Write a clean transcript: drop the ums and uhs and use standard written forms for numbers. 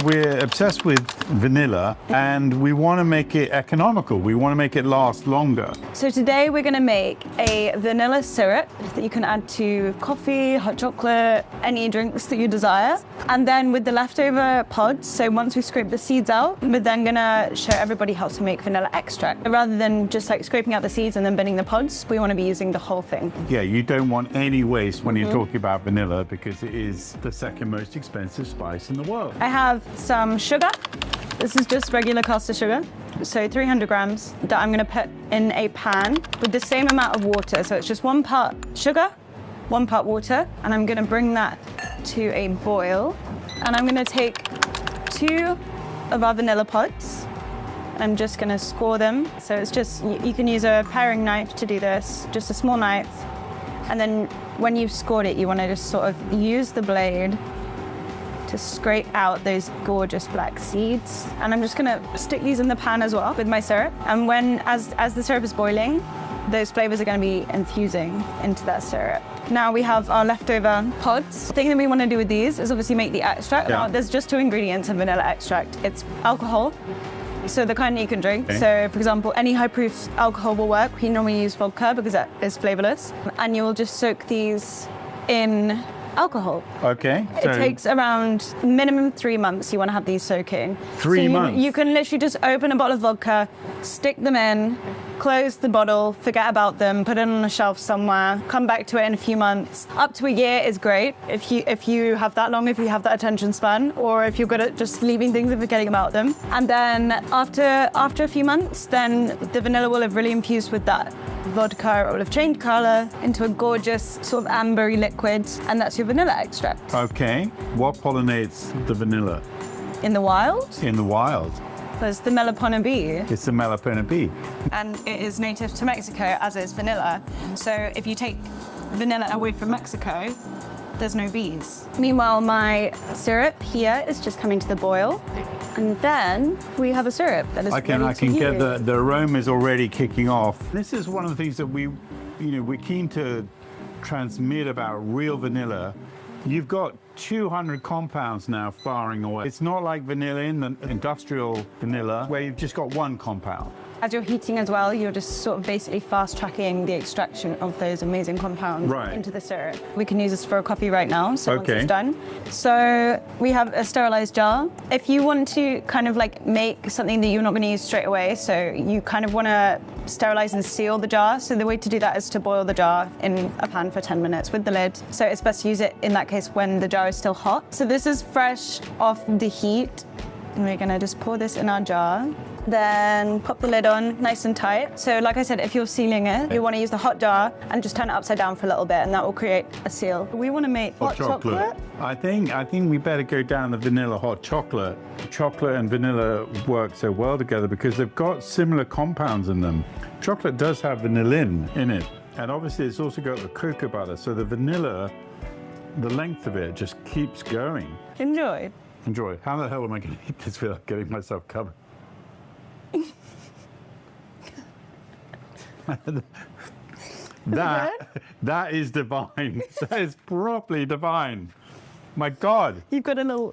We're obsessed with vanilla and we want to make it economical. We want to make it last longer. So today we're going to make a vanilla syrup that you can add to coffee, hot chocolate, any drinks that you desire. And then with the leftover pods, so once we scrape the seeds out, we're then going to show everybody how to make vanilla extract. Rather than just like scraping out the seeds and then binning the pods, we want to be using the whole thing. Yeah, you don't want any waste when you're talking about vanilla because it is the second most expensive spice in the world. I have some sugar. This is just regular caster sugar. So 300 grams that I'm going to put in a pan with the same amount of water. So it's just 1 part sugar, 1 part water. And I'm going to bring that to a boil. And I'm going to take 2 of our vanilla pods. I'm just going to score them. So it's just, you can use a paring knife to do this, just a small knife. And then when you've scored it, you want to just sort of use the blade to scrape out those gorgeous black seeds. And I'm just gonna stick these in the pan as well with my syrup. And as the syrup is boiling, those flavors are gonna be infusing into that syrup. Now we have our leftover pods. The thing that we wanna do with these is obviously make the extract. Yeah. Now, there's just 2 ingredients in vanilla extract. It's alcohol, so the kind that you can drink. Okay. So for example, any high proof alcohol will work. We normally use vodka because that is flavorless. And you'll just soak these in alcohol. Okay. It takes around minimum 3 months. You want to have these soaking. 3 months? You can literally just open a bottle of vodka, stick them in, close the bottle, forget about them, put it on a shelf somewhere, come back to it in a few months. Up to a year is great if you have that long, if you have that attention span, or if you're good at just leaving things and forgetting about them. And then after a few months, then the vanilla will have really infused with that vodka. It will have changed color into a gorgeous sort of ambery liquid, and that's your vanilla extract. Okay. What pollinates the vanilla? In the wild, In the wild. there's the Melipona bee, It's the Melipona bee. and it is native to Mexico, as is vanilla. So if you take vanilla away from Mexico, there's no bees. Meanwhile, my syrup here is just coming to the boil, and then we have a syrup that is I can ready to get use. the aroma is already kicking off. This is one of the things that we're keen to transmit about real vanilla. You've got 200 compounds now firing away. It's not like vanilla in the industrial vanilla where you've just got 1 compound. As you're heating as well, you're just sort of basically fast tracking the extraction of those amazing compounds Right. into the syrup. We can use this for a coffee right now, so once Okay. it's done. So we have a sterilized jar. If you want to kind of like make something that you're not going to use straight away, so you kind of want to sterilize and seal the jar. So the way to do that is to boil the jar in a pan for 10 minutes with the lid. So it's best to use it in that case when the jar is still hot. So this is fresh off the heat, and we're going to just pour this in our jar. Then pop the lid on nice and tight. So like I said, if you're sealing it, you want to use the hot jar and just turn it upside down for a little bit, and that will create a seal. We want to make hot chocolate. I think we better go down the vanilla hot chocolate. Chocolate and vanilla work so well together because they've got similar compounds in them. Chocolate does have vanillin in it, and obviously it's also got the cocoa butter. So the vanilla, the length of it just keeps going. Enjoy. Enjoy. How the hell am I going to eat this without getting myself covered? That is divine. That is properly divine. My God. You've got a little